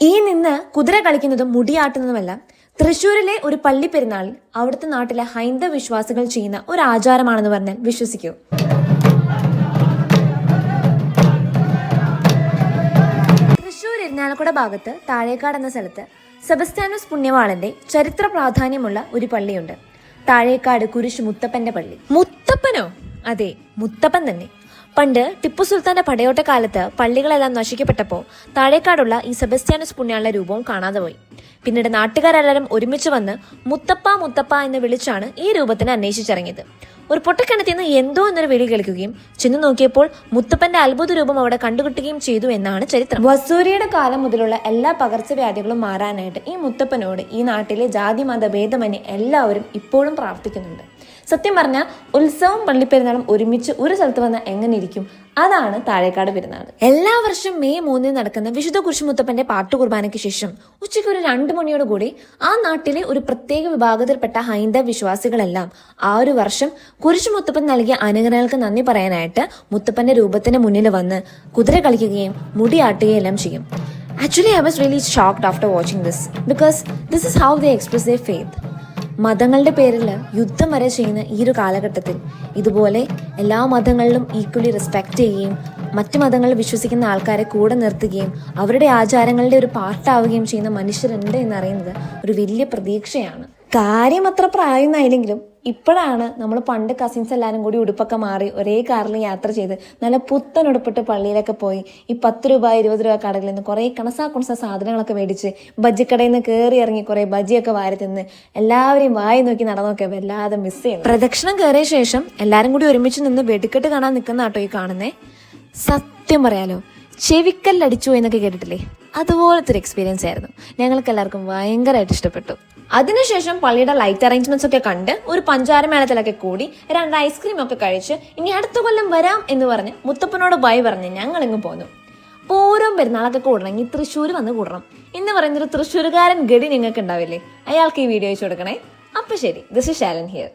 ഈ നിന്ന് കുതിര കളിക്കുന്നതും മുടിയാട്ടുന്നതുമെല്ലാം തൃശ്ശൂരിലെ ഒരു പള്ളി പെരുന്നാളിൽ അവിടുത്തെ നാട്ടിലെ ഹൈന്ദവ വിശ്വാസികൾ ചെയ്യുന്ന ഒരു ആചാരമാണെന്ന് പറഞ്ഞാൽ വിശ്വസിക്കൂ. തൃശ്ശൂർ ഇരിഞ്ഞാലക്കുട ഭാഗത്ത് താഴേക്കാട് എന്ന സ്ഥലത്ത് സെബസ്ത്യാനോസ് പുണ്യവാളന്റെ ചരിത്ര പ്രാധാന്യമുള്ള ഒരു പള്ളിയുണ്ട്. താഴേക്കാട് കുരിശ് മുത്തപ്പന്റെ പള്ളി. മുത്തപ്പനോ? അതെ, മുത്തപ്പൻ തന്നെ. പണ്ട് ടിപ്പു സുൽത്താന്റെ പടയോട്ട കാലത്ത് പള്ളികളെല്ലാം നശിക്കപ്പെട്ടപ്പോൾ താഴേക്കാടുള്ള ഈ സെബസ്ത്യാനോസ് പുണ്യാളന്റെ രൂപവും കാണാതെ പോയി. പിന്നീട് നാട്ടുകാരെല്ലാവരും ഒരുമിച്ച് വന്ന് മുത്തപ്പ മുത്തപ്പ എന്ന് വിളിച്ചാണ് ഈ രൂപത്തിനെ അന്വേഷിച്ചിറങ്ങിയത്. ഒരു പൊട്ടക്കിണറ്റിൽ നിന്ന് എന്തോ എന്നൊരു വിളി കേൾക്കുകയും ചെന്ന് നോക്കിയപ്പോൾ മുത്തപ്പന്റെ അത്ഭുത രൂപം അവിടെ കണ്ടുകിട്ടുകയും ചെയ്തു എന്നാണ് ചരിത്രം. വസൂരിയുടെ കാലം മുതലുള്ള എല്ലാ പകർച്ചവ്യാധികളും മാറാനായിട്ട് ഈ മുത്തപ്പനോട് ഈ നാട്ടിലെ ജാതി മത ഭേദമന്യേ എല്ലാവരും ഇപ്പോഴും പ്രാർത്ഥിക്കുന്നുണ്ട്. സത്യം പറഞ്ഞാൽ ഉത്സവം പള്ളിപ്പെരുന്നാളും ഒരുമിച്ച് ഒരു സ്ഥലത്ത് വന്നാൽ എങ്ങനെ ഇരിക്കും? അതാണ് താഴേക്കാട് പെരുന്നാൾ. എല്ലാ വർഷം മെയ് 3 നടക്കുന്ന വിശുദ്ധ കുരിശുമുത്തപ്പന്റെ പാട്ടുകുർബാനയ്ക്ക് ശേഷം ഉച്ചയ്ക്ക് ഒരു 2 മണിയോടുകൂടി ആ നാട്ടിലെ ഒരു പ്രത്യേക വിഭാഗത്തിൽപ്പെട്ട ഹൈന്ദവ വിശ്വാസികളെല്ലാം ആ ഒരു വർഷം കുരിശുമുത്തപ്പൻ നൽകിയ അനുഗ്രഹങ്ങൾക്ക് നന്ദി പറയാനായിട്ട് മുത്തപ്പന്റെ രൂപത്തിന് മുന്നിൽ വന്ന് കുതിര കളിക്കുകയും മുടിയാട്ടുകയും എല്ലാം ചെയ്യും. Actually, I was really shocked after watching this because this is how they express their faith. മതങ്ങളുടെ പേരിൽ യുദ്ധം വരെ ചെയ്യുന്ന ഈ ഒരു കാലഘട്ടത്തിൽ ഇതുപോലെ എല്ലാ മതങ്ങളിലും ഈക്വലി റെസ്പെക്റ്റ് ചെയ്യുകയും മറ്റു മതങ്ങളിൽ വിശ്വസിക്കുന്ന ആൾക്കാരെ കൂടെ നിർത്തുകയും അവരുടെ ആചാരങ്ങളുടെ ഒരു പാർട്ടാവുകയും ചെയ്യുന്ന മനുഷ്യരുണ്ട് എന്നറിയുന്നത് ഒരു വലിയ പ്രതീക്ഷയാണ്. കാര്യം അത്ര പ്രായമായില്ലെങ്കിലും ഇപ്പോഴാണ് നമ്മൾ പണ്ട് കസിൻസ് എല്ലാവരും കൂടി ഉടുപ്പൊക്കെ മാറി ഒരേ കാറിൽ യാത്ര ചെയ്ത് നല്ല പുത്തൻ ഉടുപ്പിട്ട് പള്ളിയിലൊക്കെ പോയി ഈ 10 രൂപ 20 രൂപ കടകളിൽ നിന്ന് കുറേ കണസാ സാധനങ്ങളൊക്കെ മേടിച്ച് ബജ്ജിക്കടയിൽ നിന്ന് കയറി ഇറങ്ങി കുറേ ബജ്ജിയൊക്കെ വാരി തിന്ന് എല്ലാവരെയും വായി നോക്കി നടന്നൊക്കെ വല്ലാതെ മിസ് ചെയ്യുന്നു. പ്രദക്ഷിണം കയറിയ ശേഷം എല്ലാവരും കൂടി ഒരുമിച്ച് നിന്ന് വെടിക്കെട്ട് കാണാൻ നിൽക്കുന്ന കേട്ടോ ഈ കാണുന്നേ. സത്യം പറയാലോ, ചെവിക്കല്ലടിച്ചു എന്നൊക്കെ കേട്ടിട്ടില്ലേ? അതുപോലത്തെ ഒരു എക്സ്പീരിയൻസ് ആയിരുന്നു. ഞങ്ങൾക്ക് എല്ലാവർക്കും ഭയങ്കരമായിട്ട് ഇഷ്ടപ്പെട്ടു. അതിനുശേഷം പള്ളിയുടെ ലൈറ്റ് അറേഞ്ച്മെന്റ്സ് ഒക്കെ കണ്ട് ഒരു പഞ്ചാരമേളത്തിലൊക്കെ കൂടി 2 ഐസ്ക്രീം ഒക്കെ കഴിച്ച് ഇനി അടുത്ത കൊല്ലം വരാം എന്ന് പറഞ്ഞ് മുത്തപ്പനോട് ബൈ പറഞ്ഞ് ഞങ്ങൾ ഇങ്ങ് പോന്നു. ഓരോ പെരുന്നാളൊക്കെ കൂടണമെങ്കിൽ തൃശ്ശൂർ വന്ന് കൂടണം എന്ന് പറയുന്നൊരു തൃശ്ശൂരുകാരൻ ഗഡി നിങ്ങൾക്ക് ഉണ്ടാവില്ലേ? അയാൾക്ക് ഈ വീഡിയോ അയച്ചു കൊടുക്കണേ. അപ്പൊ ശരി, ദിസ് ഇസ് ശാലൻ ഹിയർ.